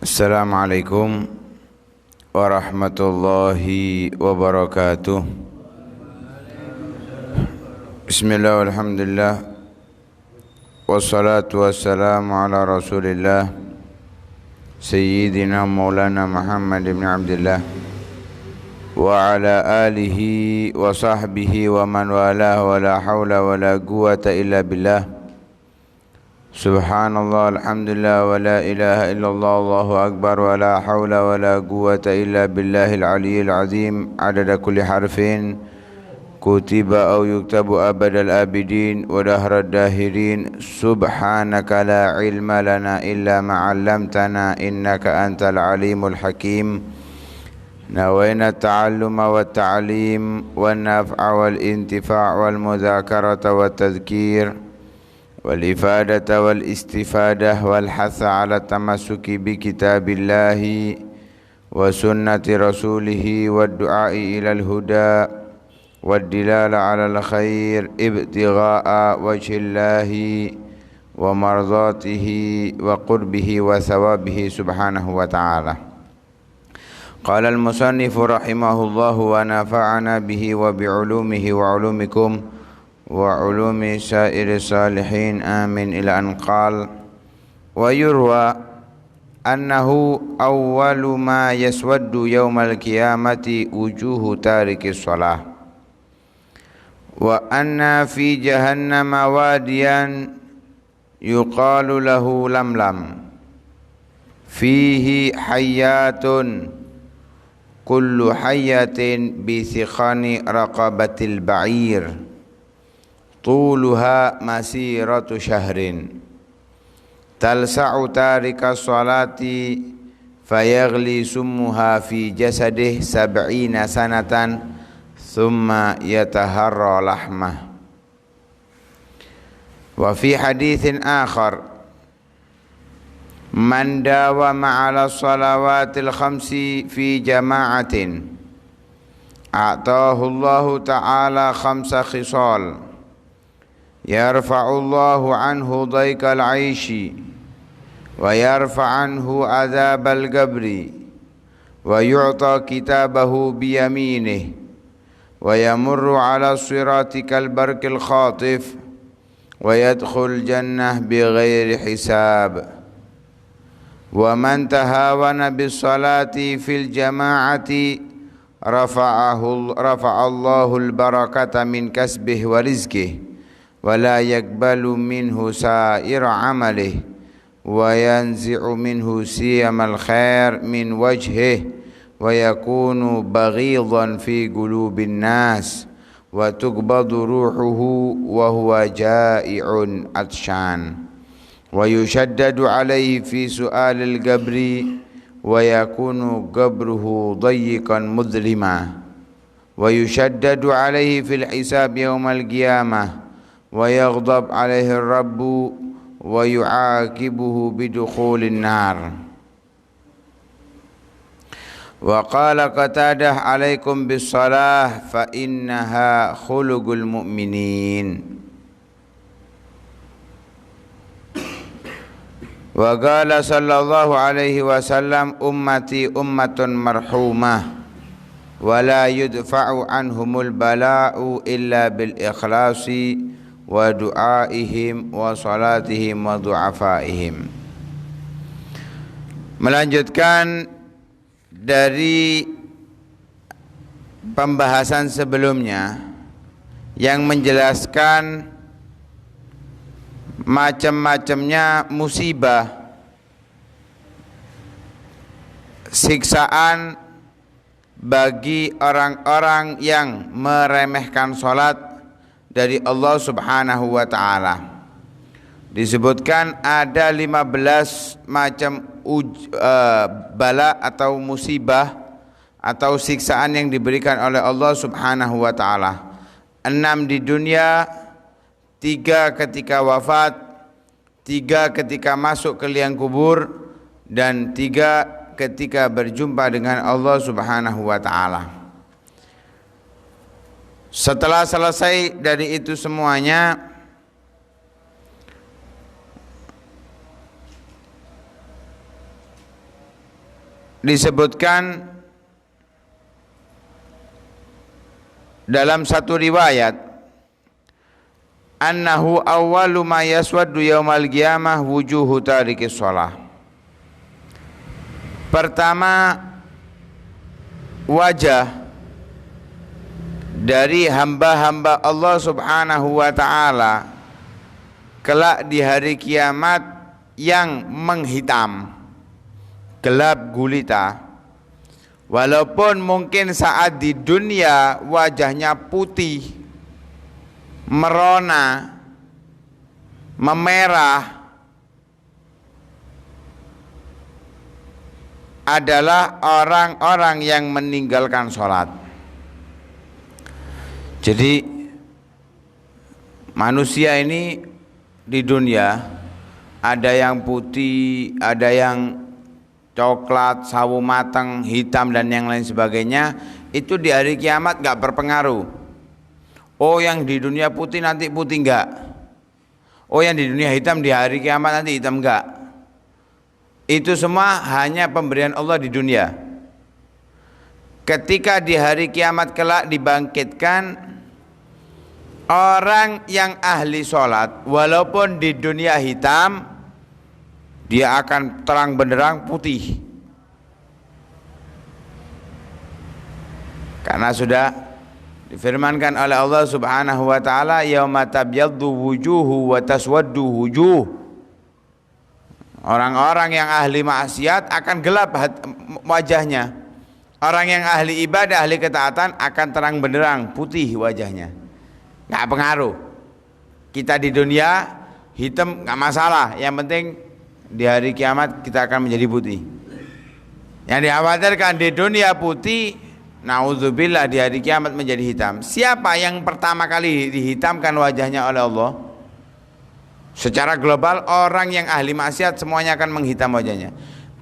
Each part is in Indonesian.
Assalamualaikum warahmatullahi wabarakatuh. Bismillah walhamdulillah wassalatu wassalamu ala rasulillah Sayyidina maulana Muhammad ibn Abdullah wa ala alihi wa sahbihi wa man walah wa la hawla wa la quwata illa billah. Subhanallah, alhamdulillah, wa la ilaha illallah, Allahu akbar, wa la hawla wa la quwata illa billahil aliyyil azim. Adada kulli harfin kutiba au yuktabu abadal abidin wa dahrad dahirin. Subhanaka la ilma lana illa ma'allamtana innaka antal alimul hakim. Nawayna ta'alluma wa ta'lim wa naf'a wal intifa' wal mudhakarata wa tadhkir والإفادة والاستفادة والحث على التمسك بكتاب الله وسنة رسوله والدعاء إلى الهدى والدلالة على الخير ابتغاء وجه الله ومرضاته وقربه وثوابه سبحانه وتعالى. قال المصنف رحمه الله ونفعنا به وبعلومه وعلومكم وعلوم سائر الصالحين آمين إلى أن قال ويروى أنه أول ما يسود يوم القيامة وجوه تارك الصلاة وأن في جهنم واديا يقال له لملم فيه حيات كل حية بثخان رقبة البعير طولها مسيرة شهر تلسع تارك الصلاة فيغلي سمها في جسده 70 سنة ثم يتهرى لحمه. وفي حديث آخر من داوم على الصلوات الخمس في جماعة أعطاه الله تعالى 5 خصال يرفع الله عنه ضيق العيش ويرفع عنه عذاب القبر ويعطى كتابه بيمينه ويمر على الصراط كالبرق الخاطف ويدخل الجنة بغير حساب. ومن تهاون بالصلاة في الجماعة رفع الله البركة من كسبه ورزقه ولا يقبل منه سائر عمله وينزع منه سيم الخير من وجهه ويكون بغيضا في قلوب الناس وتقبض روحه وهو جائع عطشان ويشدد عليه في سؤال القبر ويكون قبره ضيقا مظلما ويشدد عليه في الحساب يوم القيامة ويغضب عليه الرب ويعاقبه بدخول النار. وقال قتادة عليكم بالصلاة فإنها خلق المؤمنين. وقال صلى الله عليه وسلم أمتي أمة مرحومة ولا يدفع عنهم البلاء إلا بالإخلاص wa du'aihim wa salatihim wa du'afaihim. Melanjutkan dari pembahasan sebelumnya yang menjelaskan macam-macamnya musibah, siksaan bagi orang-orang yang meremehkan salat dari Allah Subhanahu wa ta'ala. Disebutkan ada 15 macam bala atau musibah atau siksaan yang diberikan oleh Allah Subhanahu wa ta'ala. 6 di dunia, 3 ketika wafat, 3 ketika masuk ke liang kubur, dan 3 ketika berjumpa dengan Allah Subhanahu wa ta'ala. Setelah selesai dari itu semuanya, disebutkan dalam satu riwayat annahu awwalu ma yaswaddu yaumal qiyamah wujuhu tarikis shalah. Pertama, wajah dari hamba-hamba Allah Subhanahu wa taala kelak di hari kiamat yang menghitam, gelap gulita. Walaupun mungkin saat di dunia wajahnya putih, merona, memerah, adalah orang-orang yang meninggalkan sholat. Jadi manusia ini di dunia ada yang putih, ada yang coklat, sawo matang, hitam dan yang lain sebagainya. Itu di hari kiamat gak berpengaruh. Oh yang di dunia putih nanti putih enggak, oh yang di dunia hitam di hari kiamat nanti hitam enggak. Itu semua hanya pemberian Allah di dunia. Ketika di hari kiamat kelak dibangkitkan orang yang ahli sholat, walaupun di dunia hitam, dia akan terang benderang putih. Karena sudah difirmankan oleh Allah Subhanahu wa taala, yauma tabyaddu wujuhu wa taswaddu wujuh. Orang-orang yang ahli maksiat akan gelap wajahnya. Orang yang ahli ibadah, ahli ketaatan akan terang benderang putih wajahnya. Enggak pengaruh. Kita di dunia hitam enggak masalah, yang penting di hari kiamat kita akan menjadi putih. Yang dikhawatirkan di dunia putih, naudzubillah, di hari kiamat menjadi hitam. Siapa yang pertama kali dihitamkan wajahnya oleh Allah? Secara global orang yang ahli maksiat semuanya akan menghitam wajahnya.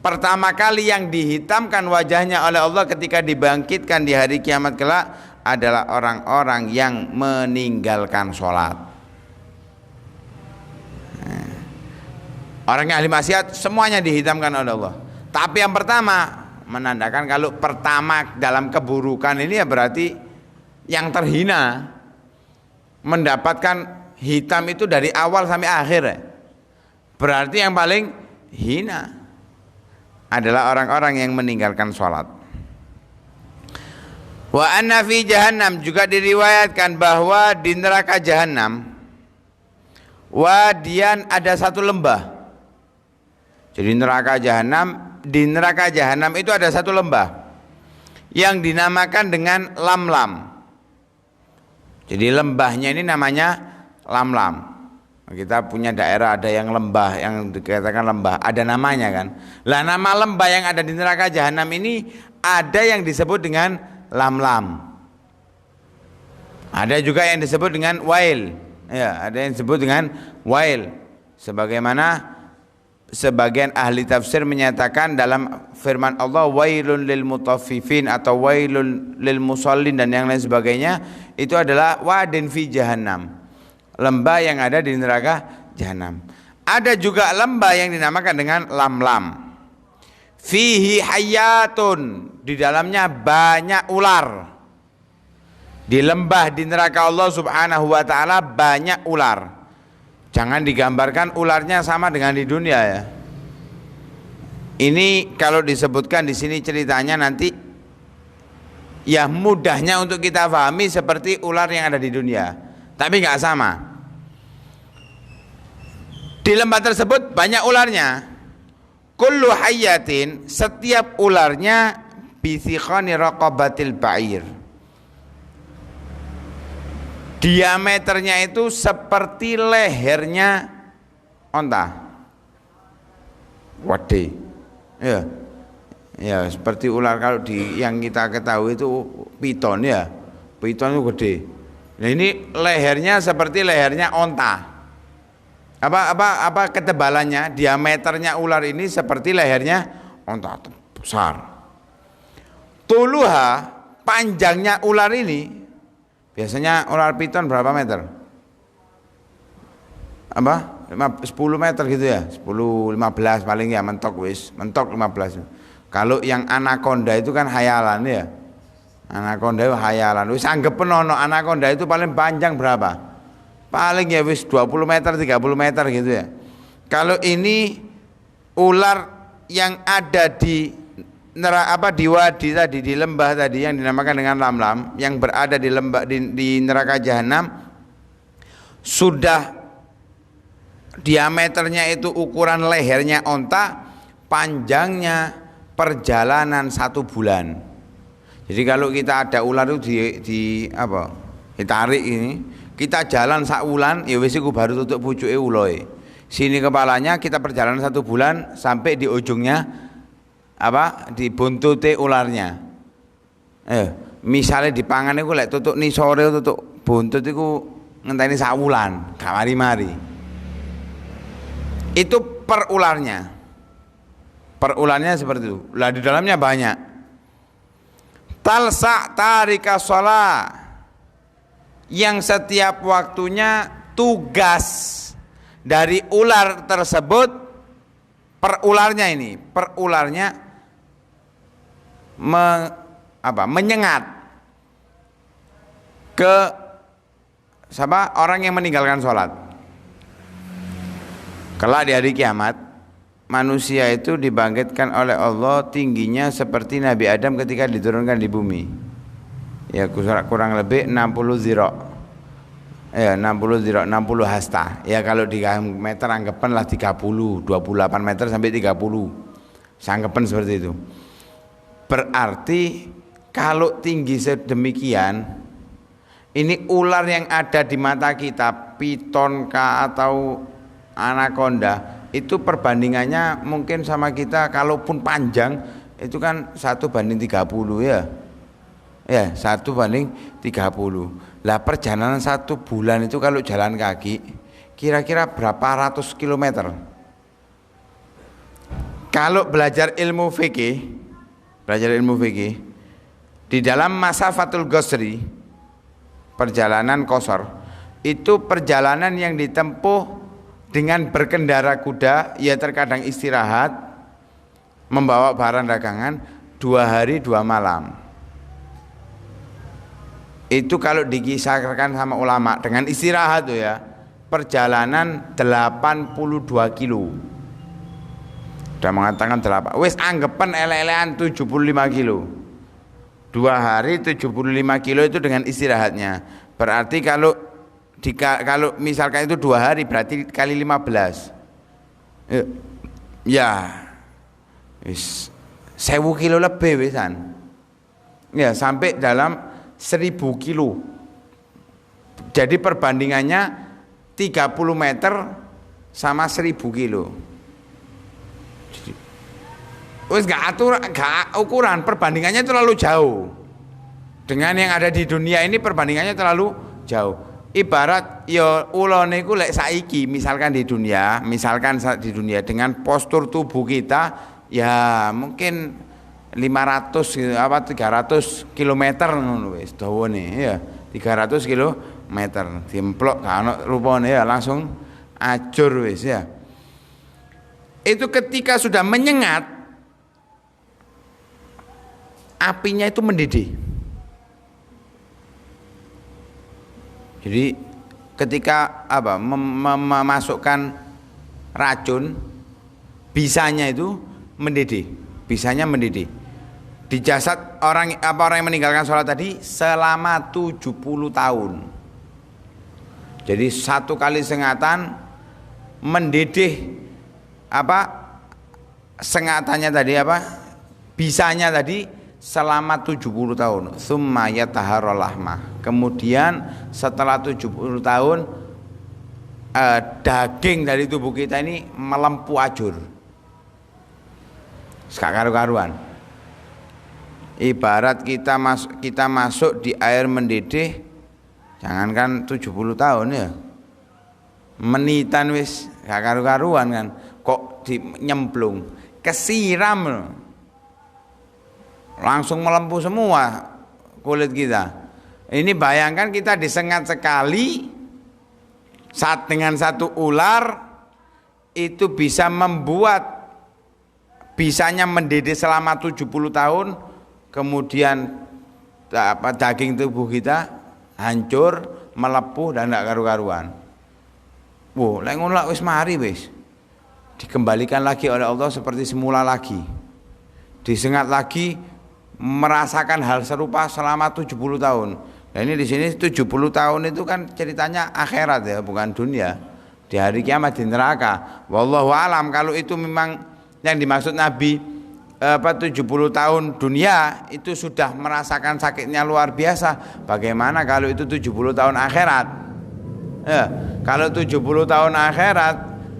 Pertama kali yang dihitamkan wajahnya oleh Allah ketika dibangkitkan di hari kiamat kelak adalah orang-orang yang meninggalkan sholat. Orang yang ahli maksiat semuanya dihitamkan oleh Allah. Tapi yang pertama menandakan kalau pertama dalam keburukan ini ya berarti yang terhina, mendapatkan hitam itu dari awal sampai akhir. Berarti yang paling hina adalah orang-orang yang meninggalkan sholat. Wa anna fi jahannam, juga diriwayatkan bahwa di neraka jahannam wadian, ada satu lembah. Jadi di neraka jahanam itu ada satu lembah yang dinamakan dengan lamlam. Jadi lembahnya ini namanya lamlam. Kita punya daerah ada yang lembah, yang dikatakan lembah, ada namanya kan. Lah nama lembah yang ada di neraka jahanam ini ada yang disebut dengan lamlam. Ada juga yang disebut dengan wail. Ya, ada yang disebut dengan wail. Sebagaimana sebagian ahli tafsir menyatakan dalam firman Allah wailun lil mutaffifin atau wailun lil musallin dan yang lain sebagainya, itu adalah wadin fi jahannam, lembah yang ada di neraka jahanam. Ada juga lembah yang dinamakan dengan lamlam. Fihi hayatun, di dalamnya banyak ular. Di lembah di neraka Allah Subhanahu wa taala banyak ular. Jangan digambarkan ularnya sama dengan di dunia ya. Ini kalau disebutkan di sini ceritanya nanti ya mudahnya untuk kita pahami seperti ular yang ada di dunia, tapi nggak sama. Di lembah tersebut banyak ularnya. Kullu hayyatin, setiap ularnya bithiqani raqabatil ba'ir. Diameternya itu seperti lehernya onta. Wade. Ya. Ya, seperti ular kalau yang kita ketahui itu piton ya. Piton itu gede. Nah, ini lehernya seperti lehernya onta. Apa ketebalannya, diameternya ular ini seperti lehernya onta besar. Tuluha, panjangnya ular ini, biasanya ular piton berapa meter? 10 meter gitu ya, 10-15 paling ya, mentok 15. Kalau yang anaconda itu kan hayalan ya. Anaconda itu hayalan. Wis anggepen ono anaconda itu paling panjang berapa? Paling ya wis 20 meter, 30 meter gitu ya. Kalau ini ular yang ada di di wadi tadi, di lembah tadi yang dinamakan dengan lamlam, yang berada di lembah di neraka jahanam, sudah diameternya itu ukuran lehernya onta, panjangnya perjalanan 1 bulan. Jadi kalau kita ada ular itu ditarik ini, kita jalan 1 bulan, ya wis iku baru tutup pucuke uloe. Sini kepalanya kita perjalanan 1 bulan sampai di ujungnya di buntute ularnya. Misalnya dipangan iku lek tutuk nisore tutuk buntut iku ngenteni 1 wulan, gak mari-mari. Itu per ularnya. Per ularnya seperti itu. Lah di dalamnya banyak. Talsa tarika shalah, yang setiap waktunya tugas dari ular tersebut, per ularnya ini, per ularnya menyengat ke orang yang meninggalkan sholat. Kelak di hari kiamat, manusia itu dibangkitkan oleh Allah tingginya seperti Nabi Adam ketika diturunkan di bumi. Ya kurang lebih 60 zira. Ya 60 zira, 60 hasta. Ya kalau di meter anggapan lah 30, 28 meter sampai 30. Sanggapan seperti itu. Berarti kalau tinggi sedemikian, ini ular yang ada di mata kita, piton kah atau anaconda, itu perbandingannya mungkin sama kita, kalaupun panjang itu kan 1:30 ya. Ya 1:30. Lah perjalanan 1 bulan itu kalau jalan kaki kira-kira berapa ratus kilometer. Kalau belajar ilmu fikih di dalam masafatul qasri, perjalanan qasar, itu perjalanan yang ditempuh dengan berkendara kuda, ya terkadang istirahat, membawa barang dagangan, 2 hari 2 malam. Itu kalau dikisahkan sama ulama dengan istirahat tuh ya, perjalanan 82 kilo. Sudah mengatakan 8. Wis anggapan ele-elean 75 kilo. 2 hari 75 kilo itu dengan istirahatnya. Berarti kalau misalkan itu 2 hari berarti kali 15. Ya. Wis 1000 kilo lebih wisan. Ya, sampai dalam 1000 kilo. Jadi perbandingannya 30 meter sama 1000 kilo. Wis gak ukuran, perbandingannya terlalu jauh. Dengan yang ada di dunia ini perbandingannya terlalu jauh. Ibarat ya ulo niku lek saiki misalkan di dunia dengan postur tubuh kita ya mungkin 500 300 kilometer ngono wis dawane ya 300 kilometer dimplok gak ono rupane ya langsung ajur wis ya. Itu ketika sudah menyengat, apinya itu mendidih. Jadi ketika memasukkan racun, bisanya itu mendidih, di jasad orang yang meninggalkan sholat tadi selama 70 tahun. Jadi 1 kali sengatan mendidih sengatannya tadi bisanya tadi selama 70 tahun. Tsumma yataharral lahma. Kemudian setelah 70 tahun daging dari tubuh kita ini melempuh ajur. Karu-karuan. Ibarat kita masuk di air mendidih, jangankan 70 tahun ya. Menitan wis karu-karuan kan. Kok nyemplung, kesiram langsung melempuh semua kulit kita. Ini bayangkan kita disengat sekali dengan 1 ular, itu bisa membuat bisanya mendidih selama 70 tahun, kemudian daging tubuh kita hancur, melepuh dan tidak karu-karuan. Lek ngono wis mari wis. Dikembalikan lagi oleh Allah seperti semula lagi. Disengat lagi merasakan hal serupa selama 70 tahun. Nah ini di sini 70 tahun itu kan ceritanya akhirat ya, bukan dunia. Di hari kiamat di neraka. Wallahu alam kalau itu memang yang dimaksud Nabi 70 tahun dunia itu sudah merasakan sakitnya luar biasa. Bagaimana kalau itu 70 tahun akhirat? Ya, kalau 70 tahun akhirat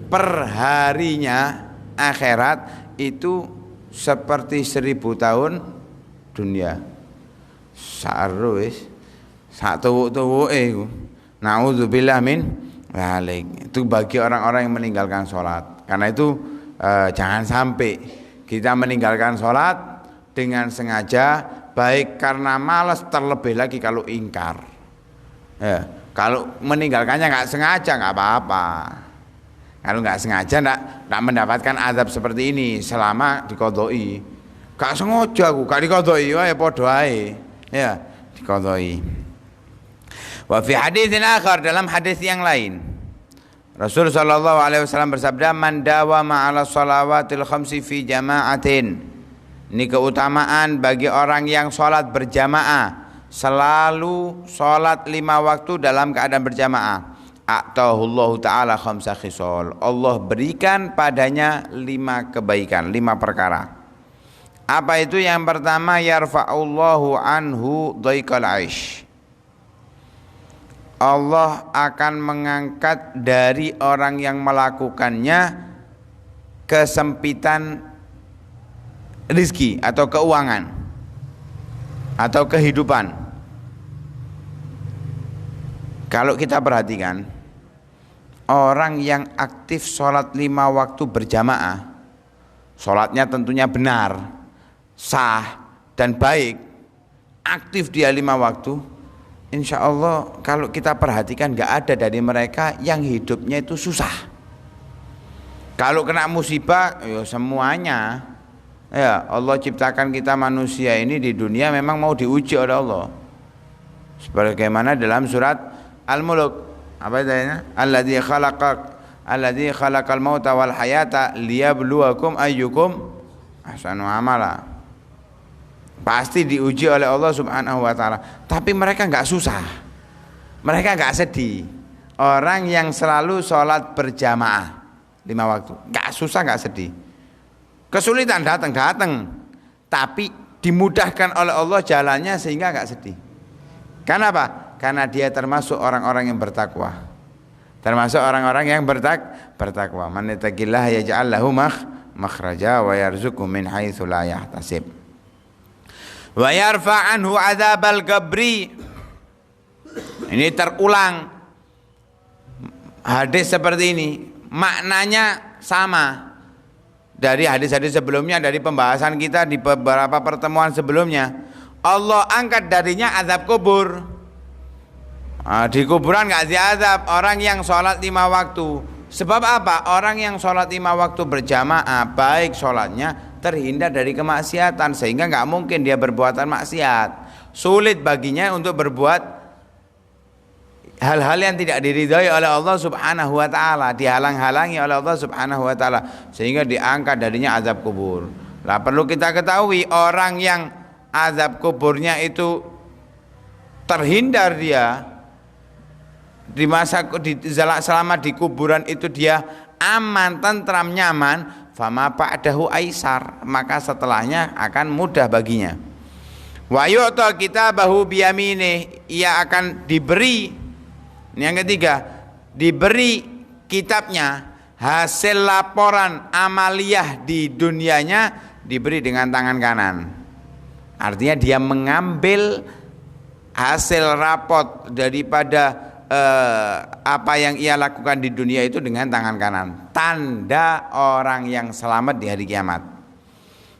per harinya akhirat itu seperti 1000 tahun dunia. Saru wis. Sak tuwuk-tuwuke iku. Nauzubillah min dzalik. Itu bagi orang-orang yang meninggalkan sholat. Karena itu jangan sampai kita meninggalkan sholat dengan sengaja, baik karena malas, terlebih lagi kalau ingkar. Ya, kalau meninggalkannya nggak sengaja nggak apa-apa. Kalau nggak sengaja nggak mendapatkan azab seperti ini selama dikodoi. Gak sengaja aku, gak dikodoi, ya podo ae. Ya, dikodoi. Wa fi haditsin akhar, dalam hadis yang lain, Rasul sallallahu alaihi wasallam bersabda, "Man dawama 'ala shalawatil khamsi fi jama'atin." Ini keutamaan bagi orang yang sholat berjamaah, selalu sholat 5 waktu dalam keadaan berjamaah. A'tahullahu ta'ala khamsa khisal. Allah berikan padanya 5 kebaikan, 5 perkara. Apa itu? Yang pertama, yarfa'ullahu anhu dhaikal 'aish. Allah akan mengangkat dari orang yang melakukannya kesempitan rizki atau keuangan atau kehidupan. Kalau kita perhatikan, orang yang aktif sholat 5 waktu berjamaah, sholatnya tentunya benar, sah dan baik, aktif dia 5 waktu, insya Allah kalau kita perhatikan gak ada dari mereka yang hidupnya itu susah. Kalau kena musibah ya semuanya. Ya, Allah ciptakan kita manusia ini di dunia memang mau diuji oleh Allah. Sebagaimana dalam surat Al-Mulk, apa itu? Alladzi khalaqal mauta wal hayata liyabluwakum ayyukum ahsanu amala. Pasti diuji oleh Allah Subhanahu wa taala. Tapi mereka enggak susah. Mereka enggak sedih. Orang yang selalu sholat berjamaah 5 waktu, enggak susah, enggak sedih. Kesulitan datang, tapi dimudahkan oleh Allah jalannya sehingga enggak sedih. Kenapa? Karena dia termasuk orang-orang yang bertakwa. Termasuk orang-orang yang bertakwa. Man yattaqillaha yaj'al lahu makhraja wa yarzuqhu min haitsu la yahtasib. Wa yarfa' anhu 'adzabal qabri. Ini terulang hadis seperti ini, maknanya sama dari hadis-hadis sebelumnya, dari pembahasan kita di beberapa pertemuan sebelumnya. Allah angkat darinya azab kubur. Di kuburan gak diazab orang yang sholat 5 waktu. Sebab apa? Orang yang sholat 5 waktu berjamaah, baik sholatnya, terhindar dari kemaksiatan, sehingga gak mungkin dia berbuatan maksiat. Sulit baginya untuk berbuat hal-hal yang tidak diridhai oleh Allah Subhanahu wa taala, dihalang-halangi oleh Allah Subhanahu wa taala, sehingga diangkat darinya azab kubur. Lah perlu kita ketahui, orang yang azab kuburnya itu terhindar, dia di selama di kuburan itu dia aman, tentram, nyaman, fama ba'dahu aisar, maka setelahnya akan mudah baginya. Wa yu'ta kitabahu biyaminih, ia akan diberi, yang ketiga, diberi kitabnya, hasil laporan amaliyah di dunianya diberi dengan tangan kanan. Artinya dia mengambil hasil rapot daripada apa yang ia lakukan di dunia itu dengan tangan kanan. Tanda orang yang selamat di hari kiamat.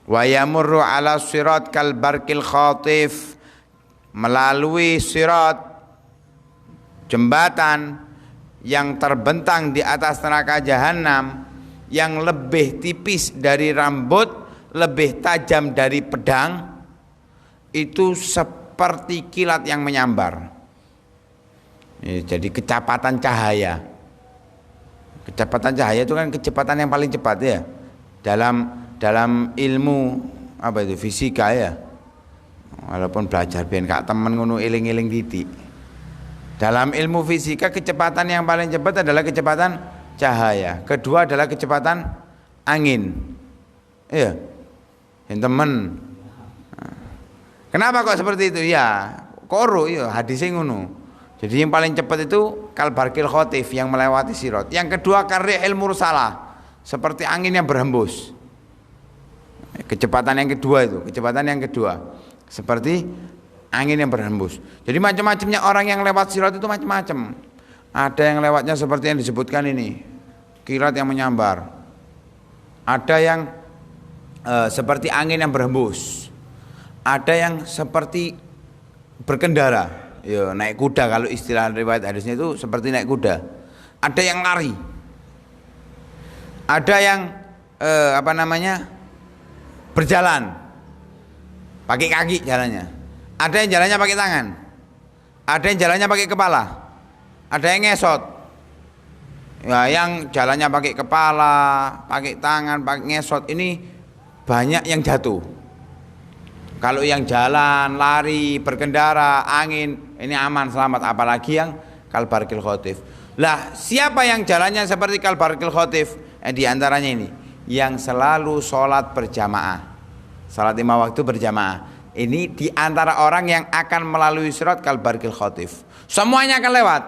Wa yamurru ala sirat kal barqil khatif, melalui sirat, jembatan yang terbentang di atas neraka jahanam, yang lebih tipis dari rambut, lebih tajam dari pedang, itu seperti kilat yang menyambar. Jadi kecepatan cahaya. Kecepatan cahaya itu kan kecepatan yang paling cepat ya. Dalam ilmu apa itu fisika ya. Walaupun belajar ben kak temen ngono eling-eling titik. Dalam ilmu fisika kecepatan yang paling cepat adalah kecepatan cahaya. Kedua adalah kecepatan angin. Iya. Yang temen. Kenapa kok seperti itu? Ya, koro ya hadisnya ngono. Jadi yang paling cepat itu kalbarkil khotif yang melewati sirat. Yang kedua karihil mursalah, seperti angin yang berhembus. Kecepatan yang kedua itu, kecepatan yang kedua seperti angin yang berhembus. Jadi macam-macamnya orang yang lewat sirat itu macam-macam. Ada yang lewatnya seperti yang disebutkan ini, kilat yang menyambar. Ada yang seperti angin yang berhembus. Ada yang seperti berkendara. Ya, naik kuda, kalau istilah riwayat hadisnya itu seperti naik kuda. Ada yang lari. Ada yang berjalan. Pakai kaki jalannya. Ada yang jalannya pakai tangan. Ada yang jalannya pakai kepala. Ada yang ngesot. Ya, yang jalannya pakai kepala, pakai tangan, pakai ngesot, ini banyak yang jatuh. Kalau yang jalan, lari, berkendara, angin, ini aman, selamat. Apalagi yang kalbarkil khotif. Lah, siapa yang jalannya seperti kalbarkil khotif? Di antaranya ini, yang selalu sholat berjamaah, sholat 5 waktu berjamaah. Ini di antara orang yang akan melalui sirat kalbarkil khotif. Semuanya akan lewat.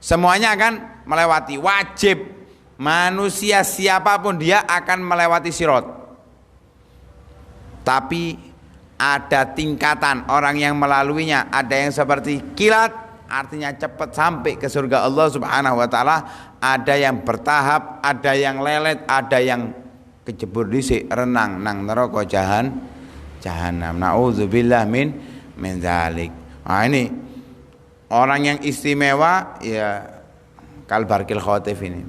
Semuanya akan melewati. Wajib manusia siapapun dia akan melewati sirat. Tapi ada tingkatan orang yang melaluinya. Ada yang seperti kilat, artinya cepat sampai ke surga Allah Subhanahu wa taala. Ada yang bertahap, ada yang lelet, ada yang kejebur dhisik renang nang neraka jahanam. Nauzubillah min dzalik. Nah, ini orang yang istimewa ya kalbarkil khotif ini.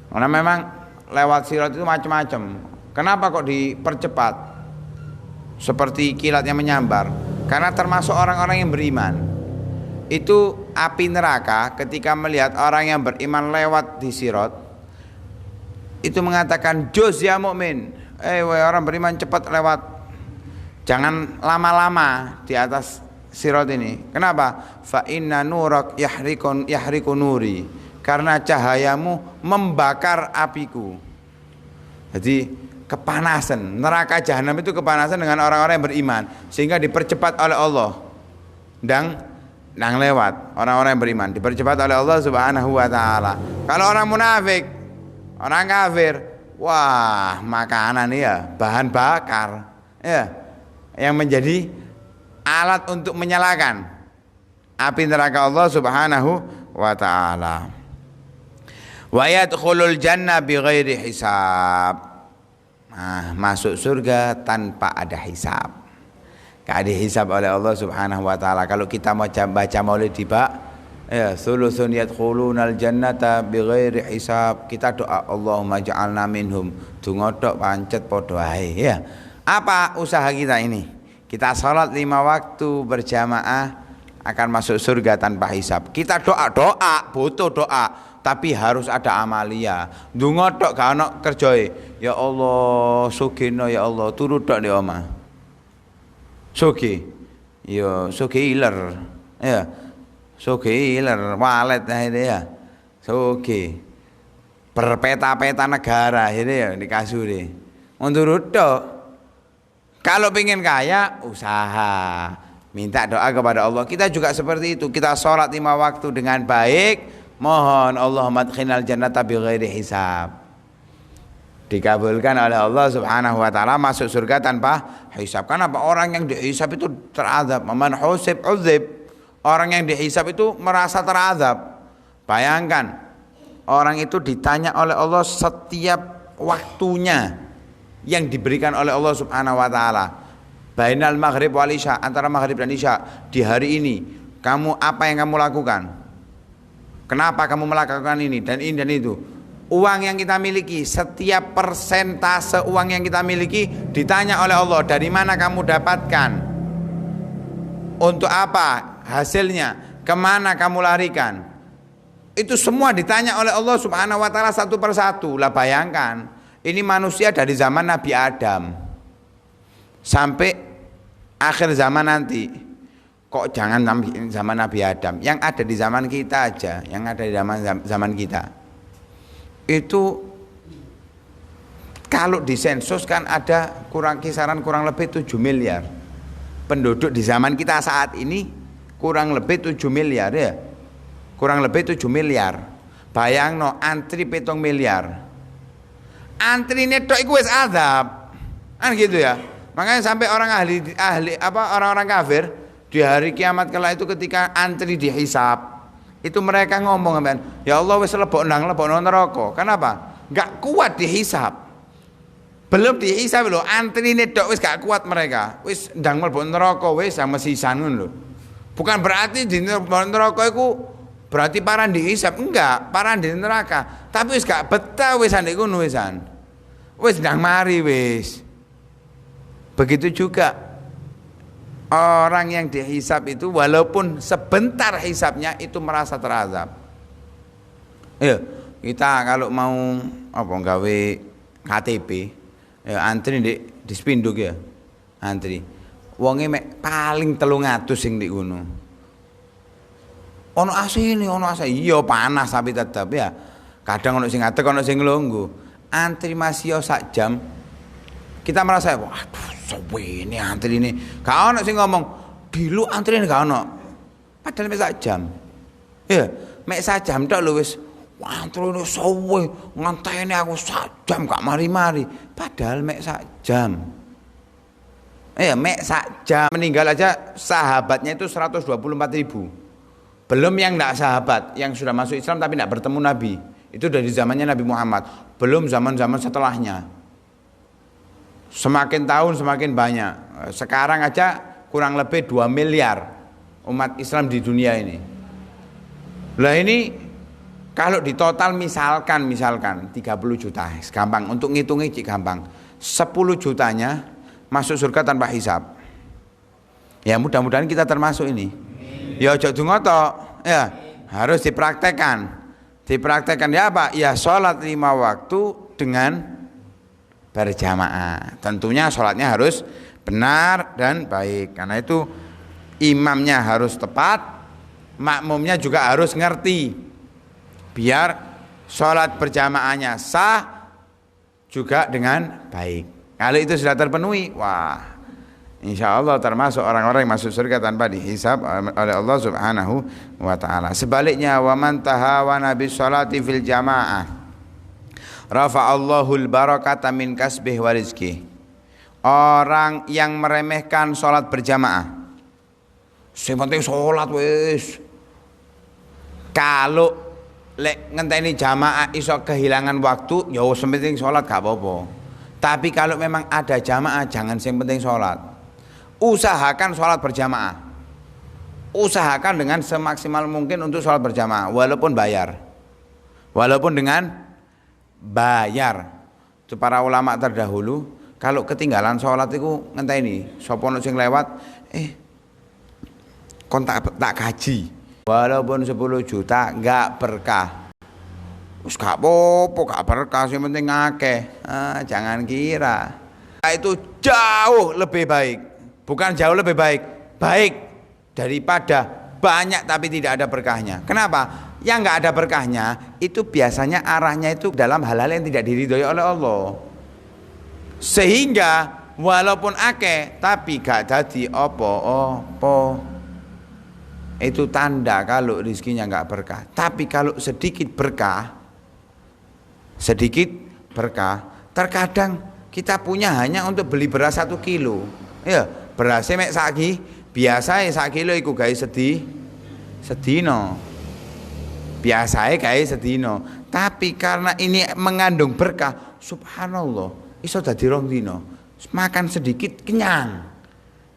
Karena memang lewat sirat itu macam-macam. Kenapa kok dipercepat? Seperti kilat yang menyambar, karena termasuk orang-orang yang beriman. Itu api neraka ketika melihat orang yang beriman lewat di sirat, itu mengatakan juz ya mukmin, wahai orang beriman cepat lewat, jangan lama-lama di atas sirat ini. Kenapa? Fa inna nurak yahriku nuri, karena cahayamu membakar apiku. Jadi kepanasan, neraka jahanam itu kepanasan dengan orang-orang yang beriman, sehingga dipercepat oleh Allah dan lewat orang-orang yang beriman, dipercepat oleh Allah Subhanahu wa taala. Kalau orang munafik, orang kafir, wah, makanan ya, bahan bakar ya, yang menjadi alat untuk menyalakan api neraka Allah Subhanahu wa taala. Wa yadkhulul jannah bighairi hisab. Nah, masuk surga tanpa ada hisab. Gak ada hisab oleh Allah Subhanahu wa taala. Kalau kita mau baca maulid tiba, ya sulusun yadkhulunal jannata bighairi hisab, kita doa Allahumma ja'alna minhum. Donga tok pancet padha ae ya. Apa usaha kita ini? Kita salat 5 waktu berjamaah akan masuk surga tanpa hisab. Kita doa, butuh doa. Tapi harus ada amalia. Ndonga tok gak ono kerjae. Ya Allah, sugihno ya Allah, turut tok nek omah. Sugih. Ya sugih iler. Ya. Sugih iler, walet akhirnya ya. Sugih. Berpeta-peta negara akhirnya ya di kasure. Turut tok. Kalau pengen kaya, usaha. Minta doa kepada Allah. Kita juga seperti itu. Kita sholat 5 waktu dengan baik. Mohon Allahumma adkhilnal jannata bighairi hisab. Dikabulkan oleh Allah Subhanahu wa taala masuk surga tanpa hisab. Kenapa? Orang yang dihisab itu terazab. Man husib uzib. Orang yang dihisab itu merasa terazab. Bayangkan, orang itu ditanya oleh Allah setiap waktunya yang diberikan oleh Allah Subhanahu wa taala. Bainal maghrib wal isya, antara maghrib dan isya, di hari ini kamu apa yang kamu lakukan? Kenapa kamu melakukan ini dan itu? Uang yang kita miliki, setiap persentase uang yang kita miliki ditanya oleh Allah, dari mana kamu dapatkan, untuk apa hasilnya, kemana kamu larikan. Itu semua ditanya oleh Allah Subhanahu wa ta'ala satu persatu. Lah bayangkan, ini manusia dari zaman Nabi Adam sampai akhir zaman nanti. Kok jangan zaman Nabi Adam, yang ada di zaman kita aja, yang ada di zaman kita itu kalau disensus kan ada kisaran kurang lebih 7 miliar penduduk di zaman kita saat ini, kurang lebih 7 miliar ya, kurang lebih 7 miliar. Bayangno antri 7 miliar, antri netok iku wis azab kan gitu ya. Makanya sampai orang ahli orang-orang kafir di hari kiamat kala itu ketika antri dihisab, itu mereka ngomong, ya Allah wis lebokno neraka. Kenapa? Gak kuat dihisab. Belum dihisab lho, antrine tok wis gak kuat mereka. Wis ndang mlebu neraka wis sama sisan ngono lho. Bukan berarti di neraka iku berarti parah dihisab, enggak, parah di neraka. Tapi wis gak betah wis ndek ngono wisan. Wis ndang mari wis. Begitu juga orang yang dihisab itu walaupun sebentar hisabnya itu merasa terazab. Ya, kita kalau mau gawe KTP, ya antri di Spinduk ya. Antri. Wonge mek paling 300 sing ndek ngono. Ono asine, ono asa. Iya panas tapi tetep ya. Kadang ono sing ngadeg, ono sing nglungguh. Antri masih sak jam. Kita merasa waduh ini antri ini, gak ono sing ngomong dilu antri ini, gak ono. Padahal mek sak jam, ya mek sak jam tok lho wis antri ini suwe, ngenteni aku sak jam gak mari-mari. Padahal mek sak jam, mek sak jam. Meninggal aja sahabatnya itu 124.000. Belum yang tidak sahabat, yang sudah masuk Islam tapi tidak bertemu Nabi. Itu dari zamannya Nabi Muhammad. Belum zaman-zaman setelahnya. Semakin tahun semakin banyak. Sekarang aja kurang lebih 2 miliar umat Islam di dunia ini. Lah ini kalau di total misalkan 30 juta, gampang untuk ngitungnya gampang. 10 jutanya masuk surga tanpa hisab. Ya mudah-mudahan kita termasuk ini. Ya ojo donga tok, ya harus dipraktekkan. Dipraktekkan ya apa? Ya sholat 5 waktu dengan berjamaah. Tentunya sholatnya harus benar dan baik. Karena itu imamnya harus tepat, makmumnya juga harus ngerti. Biar sholat berjamaahnya sah juga dengan baik. Kalau itu sudah terpenuhi, wah, insya Allah termasuk orang-orang yang masuk surga tanpa dihisab oleh Allah Subhanahu wa ta'ala. Sebaliknya, wa man tahawana bis sholati fil jamaah rafa'allahul barakata min kasbih wa rizkih. Orang yang meremehkan sholat berjamaah, sing penting sholat wis. Kalau lek ngenteni jamaah iso kehilangan waktu, ya wis penting sholat gak apa-apa. Tapi kalau memang ada jamaah, jangan sing penting sholat. Usahakan sholat berjamaah. Usahakan dengan semaksimal mungkin untuk sholat berjamaah, walaupun bayar. Walaupun dengan bayar. Itu para ulama terdahulu kalau ketinggalan sholat itu ngenteni sapa sing lewat kon tak gaji walaupun 10 juta enggak berkah. Wis gak apa-apa, gak berkah, sing penting akeh. Jangan kira itu jauh lebih baik. Bukan jauh lebih baik, baik daripada banyak tapi tidak ada berkahnya. Kenapa? Yang nggak ada berkahnya itu biasanya arahnya itu dalam hal-hal yang tidak diridhoi oleh Allah. Sehingga walaupun akeh tapi gak dadi apa-apa. Itu tanda kalau rizkinya nggak berkah. Tapi kalau sedikit berkah, terkadang kita punya hanya untuk beli beras 1 kilo. Ya, berasnya mek saki, biasa 1 kilo iku gawe sedino. Biasanya kayak sedino, tapi karena ini mengandung berkah, subhanallah, iso dadi 2 dino. Makan sedikit kenyang,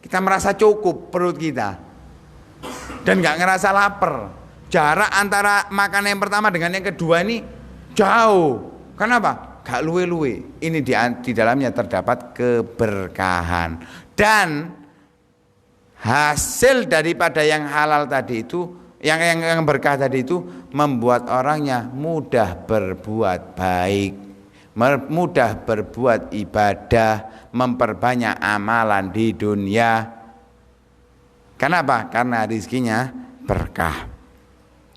kita merasa cukup perut kita dan nggak ngerasa lapar. Jarak antara makan yang pertama dengan yang kedua ini Jauh. Kenapa? Gak luwe-luwe. Ini di dalamnya terdapat keberkahan. Dan hasil daripada yang halal tadi itu, yang berkah tadi itu membuat orangnya mudah berbuat baik, mudah berbuat ibadah, memperbanyak amalan di dunia. Kenapa? Karena rezekinya berkah.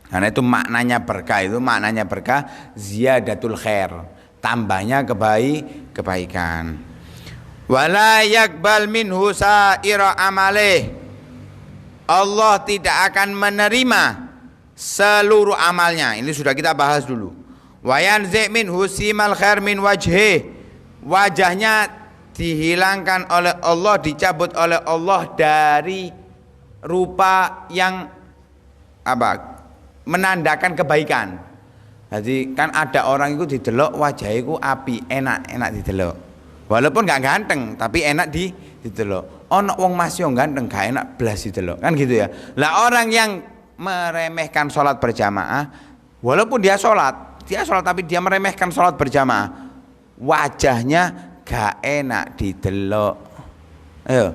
Karena itu maknanya berkah, ziyadatul khair, tambahnya kebaikan. Wala yakbal minhu sa'ira amalih. Allah tidak akan menerima seluruh amalnya. Ini sudah kita bahas dulu. Wa yanzi' minhu simal khair min wajhi. Wajahnya dihilangkan oleh Allah, dicabut oleh Allah dari rupa yang menandakan kebaikan. Jadi kan ada orang itu didelok wajahnya itu api, enak didelok. Walaupun gak ganteng tapi enak didelok. Ono wong masih ganteng gak enak belas didelok. Kan gitu ya. Lah orang yang meremehkan sholat berjamaah, walaupun dia sholat tapi dia meremehkan sholat berjamaah, wajahnya gak enak didelok. Ayo,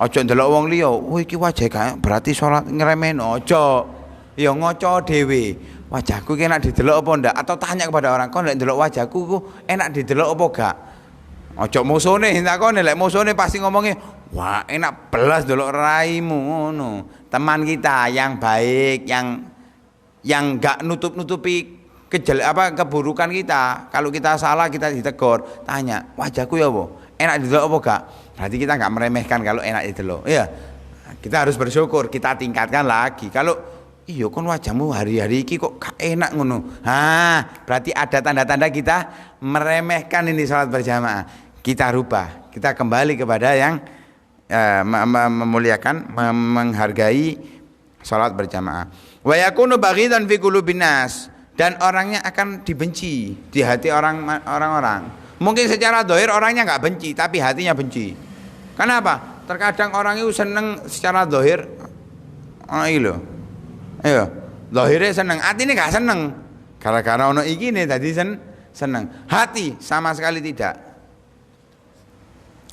ojo ndelok wong liya, "Oh iki wajah gak berarti sholat ngeremehin." Ojo. Ya ngoco dhewe. Wajahku ki enak didelok apa ndak? Atau tanya kepada orang, "Kok nek ndelok wajahku ku enak didelok apa gak?" Ojo musone takone, lek musone pasti ngomongnya, "Wah, enak belas delok raimu." Ngono. Teman kita yang baik, yang gak nutupi keburukan kita. Kalau kita salah kita ditegur, tanya, "Wajahku ya apa? Enak didelok apa gak?" Berarti kita gak meremehkan kalau enak didelok. Iya. Kita harus bersyukur, kita tingkatkan lagi. Kalau iya kon wajahmu hari-hari iki kok gak enak ngono. Berarti ada tanda-tanda kita meremehkan ini salat berjamaah. Kita rubah, kita kembali kepada yang memuliakan, menghargai salat berjamaah. Wa yakunu baghidan fi qulubin nas, dan orangnya akan dibenci di hati orang-orang. Mungkin secara zahir orangnya enggak benci, tapi hatinya benci. Kenapa? Terkadang orang itu seneng secara zahir, lho. Ayo, zahirnya seneng, hatinya gak seneng. Gara-gara ono iki nih tadi seneng. Hati sama sekali tidak.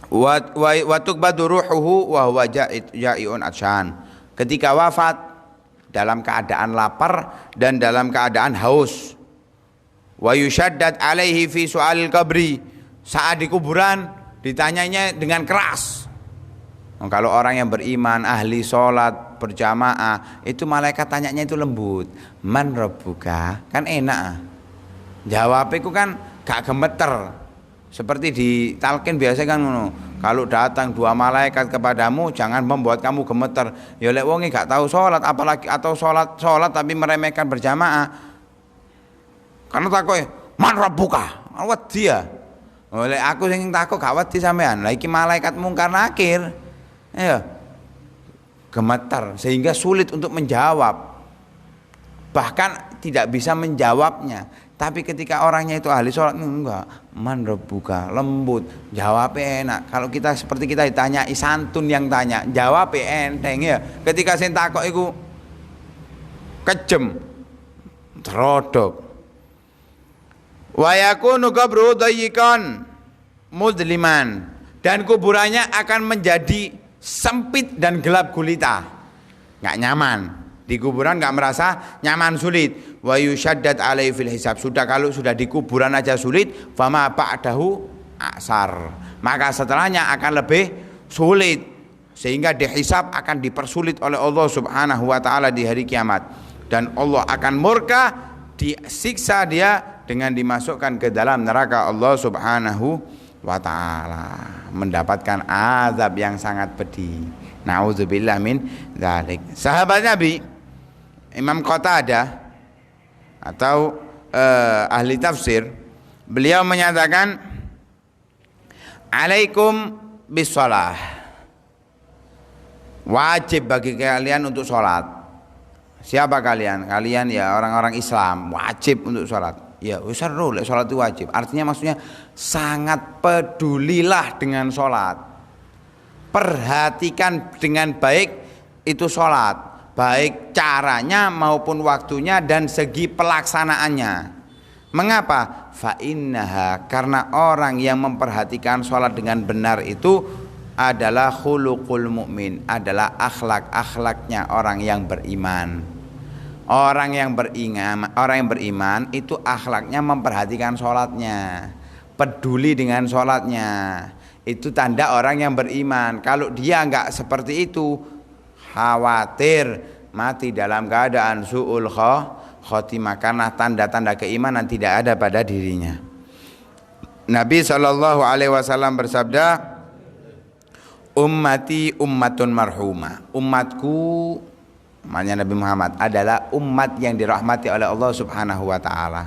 Wa tuqbadu ruhuhu wa huwa ja'iun atshan. Ketika wafat dalam keadaan lapar dan dalam keadaan haus. Wa yushaddad alaihi fi su'alil qabri. Saat di kuburan ditanyanya dengan keras. Kalau orang yang beriman, ahli sholat berjamaah, itu malaikat tanyanya itu lembut. Man rabbuka, kan enak. Jawabnya itu kan gak gemeter. Seperti di talqin biasa kan ngono. Kalau datang dua malaikat kepadamu, jangan membuat kamu gemeter. Ya lek wonge gak tahu sholat, apalagi atau sholat tapi meremehkan berjamaah. Karena takut, man rabbuka, wedi ya. Oleh aku sing takut gak wedi sampean. Lah iki malaikat mungkar nakir. Ya, gemetar sehingga sulit untuk menjawab, bahkan tidak bisa menjawabnya. Tapi ketika orangnya itu ahli sholat, enggak, man rabbuka, lembut, jawabnya enak. Kalau kita seperti kita ditanya, santun yang tanya, jawabnya enteng ya. Ketika saya takut itu kejem, terodok. Wa yakunu qabru dayyikan mudliman, dan kuburannya akan menjadi sempit dan gelap gulita, nggak nyaman di kuburan, nggak merasa nyaman, sulit. Wa yushaddad alaihi fil hisab, kalau sudah di kuburan aja sulit, fama ba'dahu asar, maka setelahnya akan lebih sulit, sehingga dihisab akan dipersulit oleh Allah Subhanahu wa taala di hari kiamat, dan Allah akan murka, disiksa dia dengan dimasukkan ke dalam neraka Allah Subhanahu wa ta'ala, mendapatkan azab yang sangat pedih. Nauzubillah min dzalik. Sahabat Nabi Imam Qatadah atau ahli tafsir, beliau menyatakan, alaikum bisalah, wajib bagi kalian untuk sholat. Siapa kalian? Kalian ya orang-orang Islam, wajib untuk sholat. Ya seru, sholat itu wajib. Artinya maksudnya sangat pedulilah dengan sholat. Perhatikan dengan baik itu sholat, baik caranya maupun waktunya dan segi pelaksanaannya. Mengapa? Fa innaha, karena orang yang memperhatikan sholat dengan benar itu adalah khuluqul mukmin, adalah akhlak-akhlaknya orang yang beriman. Orang yang beriman itu akhlaknya memperhatikan sholatnya, peduli dengan sholatnya. Itu tanda orang yang beriman. Kalau dia enggak seperti itu, khawatir mati dalam keadaan su'ul khotimah, karena tanda-tanda keimanan tidak ada pada dirinya. Nabi SAW bersabda, ummati ummatun marhumah. Umatku, maknanya Nabi Muhammad, adalah umat yang dirahmati oleh Allah Subhanahu wa taala.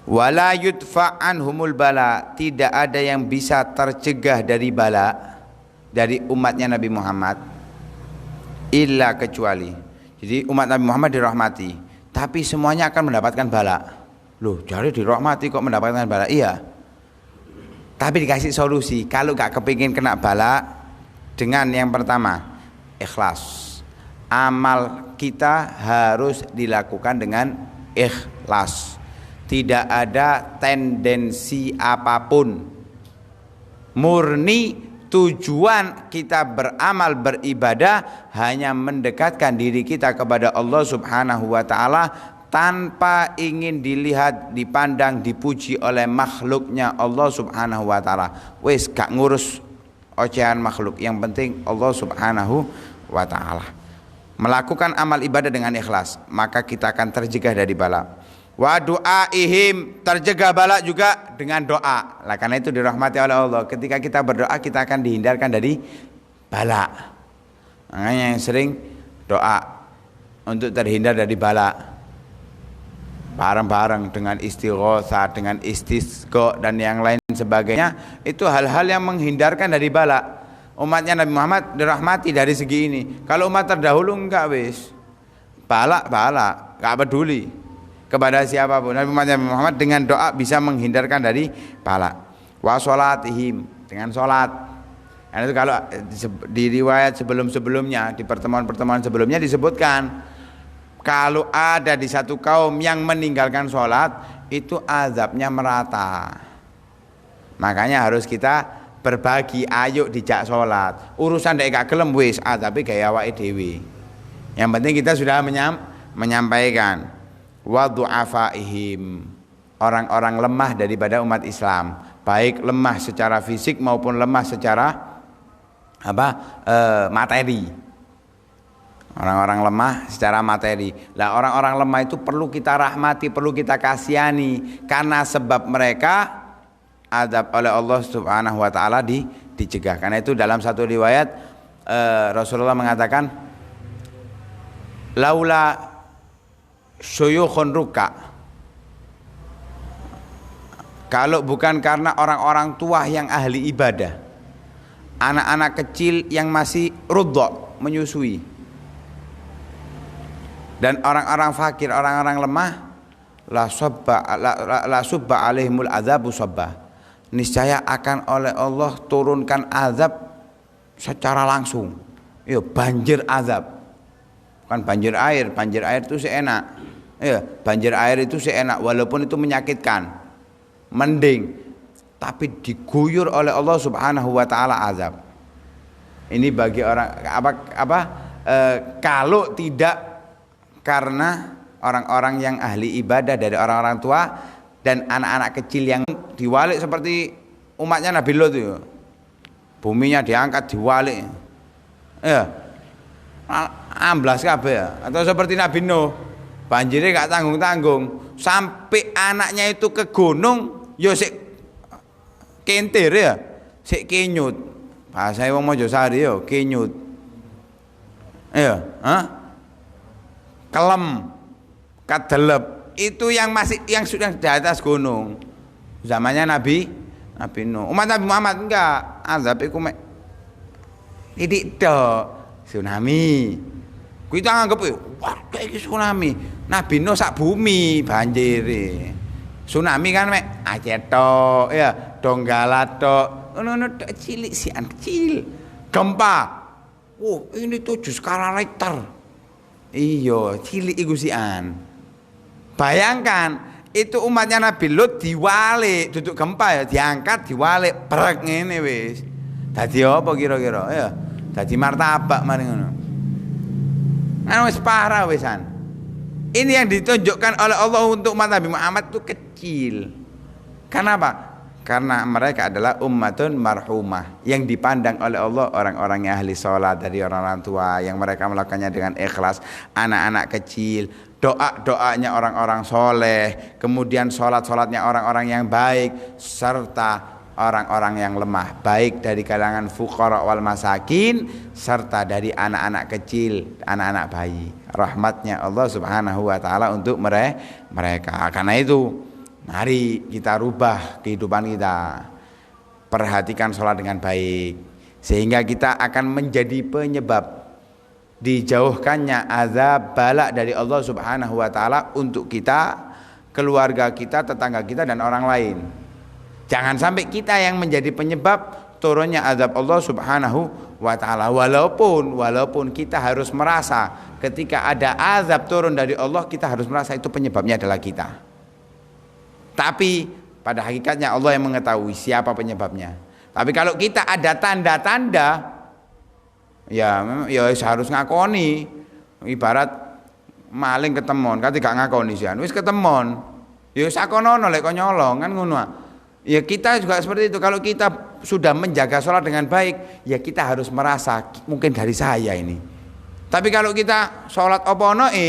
Wala yudfa anhumul bala, tidak ada yang bisa tercegah dari bala dari umatnya Nabi Muhammad illa kecuali. Jadi umat Nabi Muhammad dirahmati, tapi semuanya akan mendapatkan bala. Loh, jadi dirahmati kok mendapatkan bala? Iya. Tapi dikasih solusi, kalau gak kepingin kena bala, dengan yang pertama, ikhlas. Amal kita harus dilakukan dengan ikhlas. Tidak ada tendensi apapun. Murni tujuan kita beramal beribadah hanya mendekatkan diri kita kepada Allah Subhanahu wa taala, tanpa ingin dilihat, dipandang, dipuji oleh makhluknya Allah Subhanahu wa taala. Wes gak ngurus ocehan makhluk, yang penting Allah Subhanahu wa taala. Melakukan amal ibadah dengan ikhlas, maka kita akan tercegah dari bala. Wa du'aihim, tercegah bala juga dengan doa. Lah karena itu dirahmati oleh Allah. Ketika kita berdoa, kita akan dihindarkan dari bala. Makanya yang sering doa untuk terhindar dari bala, bareng-bareng dengan istighotsah, dengan istisqa dan yang lain sebagainya, itu hal-hal yang menghindarkan dari bala. Umatnya Nabi Muhammad dirahmati dari segi ini. Kalau umat terdahulu enggak, wis bala, enggak peduli kepada siapapun. Nabi Muhammad dengan doa bisa menghindarkan dari bala. Wa sholatihim, dengan sholat. Dan itu kalau di riwayat sebelum-sebelumnya, di pertemuan-pertemuan sebelumnya disebutkan, kalau ada di satu kaum yang meninggalkan sholat, itu azabnya merata. Makanya harus kita berbagi, ayo dijak sholat. Urusan dek gak gelem wis, tapi gaya awake dhewe. Yang penting kita sudah menyampaikan. Wa du'afaihim, orang-orang lemah daripada umat Islam, baik lemah secara fisik maupun lemah secara materi. Orang-orang lemah secara materi. Lah orang-orang lemah itu perlu kita rahmati, perlu kita kasihani, karena sebab mereka azab oleh Allah Subhanahu wa taala dicegah. Karena itu dalam satu riwayat Rasulullah mengatakan, laula syuyukhun ruka, kalau bukan karena orang-orang tua yang ahli ibadah, anak-anak kecil yang masih rudha, menyusui, dan orang-orang fakir, orang-orang lemah, la subba alaihimul adzabu sabba, niscaya akan oleh Allah turunkan azab secara langsung. Ya, banjir azab. Bukan banjir air itu seenak. Ya, banjir air itu seenak walaupun itu menyakitkan. Mending tapi diguyur oleh Allah Subhanahu wa taala azab. Ini bagi orang kalau tidak karena orang-orang yang ahli ibadah dari orang-orang tua dan anak-anak kecil yang diwalik seperti umatnya Nabi Lot itu, buminya diangkat diwalik, ya amblas kabeh ya. Atau seperti Nabi Nuh, banjirnya gak tanggung-tanggung, sampai anaknya itu ke gunung, yo sik kentir ya, sik kenyut, bahasa wong Mojosari yo kenyut, ya, kelem, kadelep. Itu yang sudah di atas gunung zamannya Nabi Nuh. Umat Nabi Muhammad enggak, azab iku mek titik tok, tsunami. Kita anggap wah iki tsunami. Nabi Nuh sak bumi banjire. Tsunami kan mek Aceh tok ya, Donggala tok. Ngono tok cilik sian kecil. Gempa. Ini 7 skala Richter. Iya, cilik iku sian. Bayangkan itu umatnya Nabi Lut diwalik, duduk gempa ya, diangkat diwalik, brek ngene wis. Dadi apa kira-kira? Ya, dadi martabak mari ngono. Anu wis parah wisan. Ini yang ditunjukkan oleh Allah untuk umat Nabi Muhammad itu kecil. Kenapa? Karena mereka adalah ummatun marhumah, yang dipandang oleh Allah orang-orang yang ahli sholat, dari orang-orang tua yang mereka melakukannya dengan ikhlas, anak-anak kecil, doa-doanya orang-orang soleh, kemudian sholat-sholatnya orang-orang yang baik, serta orang-orang yang lemah, baik dari kalangan fuqara wal masakin, serta dari anak-anak kecil, anak-anak bayi. Rahmatnya Allah subhanahu wa ta'ala untuk mereka. Karena itu mari kita rubah kehidupan kita, perhatikan sholat dengan baik, sehingga kita akan menjadi penyebab dijauhkannya azab bala dari Allah subhanahu wa ta'ala untuk kita, keluarga kita, tetangga kita, dan orang lain. Jangan sampai kita yang menjadi penyebab turunnya azab Allah subhanahu wa ta'ala. Walaupun kita harus merasa ketika ada azab turun dari Allah, kita harus merasa itu penyebabnya adalah kita. Tapi pada hakikatnya Allah yang mengetahui siapa penyebabnya. Tapi kalau kita ada tanda-tanda, ya harus ngakoni. Ibarat maling ketemon, kan gak ngakoni sih, wis ketemon, ya sakonono lek kok nyolong kan ngono. Ya kita juga seperti itu. Kalau kita sudah menjaga sholat dengan baik, ya kita harus merasa mungkin dari saya ini. Tapi kalau kita sholat oponoe,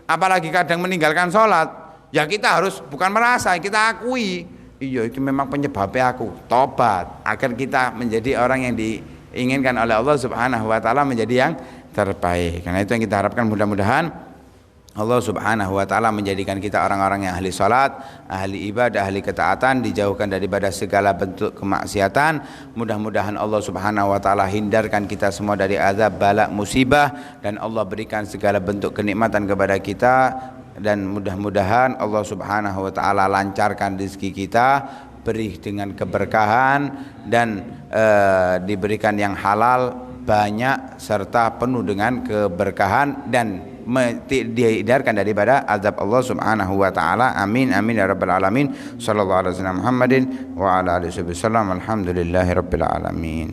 apalagi kadang meninggalkan sholat, ya kita harus bukan merasa, kita akui, iya itu memang penyebabnya aku, tobat, agar kita menjadi orang yang diinginkan oleh Allah subhanahu wa ta'ala, menjadi yang terbaik. Karena itu yang kita harapkan, mudah-mudahan Allah subhanahu wa ta'ala menjadikan kita orang-orang yang ahli salat, ahli ibadah, ahli ketaatan, dijauhkan daripada segala bentuk kemaksiatan. Mudah-mudahan Allah subhanahu wa ta'ala hindarkan kita semua dari azab, bala, musibah, dan Allah berikan segala bentuk kenikmatan kepada kita. Dan mudah-mudahan Allah subhanahu wa ta'ala lancarkan rezeki kita, beri dengan keberkahan, dan diberikan yang halal, banyak, serta penuh dengan keberkahan, dan dihindarkan daripada azab Allah subhanahu wa ta'ala. Amin amin ya rabbal alamin. Sallallahu alaihi wasallam Muhammadin wa ala alihi wasallam. Alhamdulillahi rabbil alamin.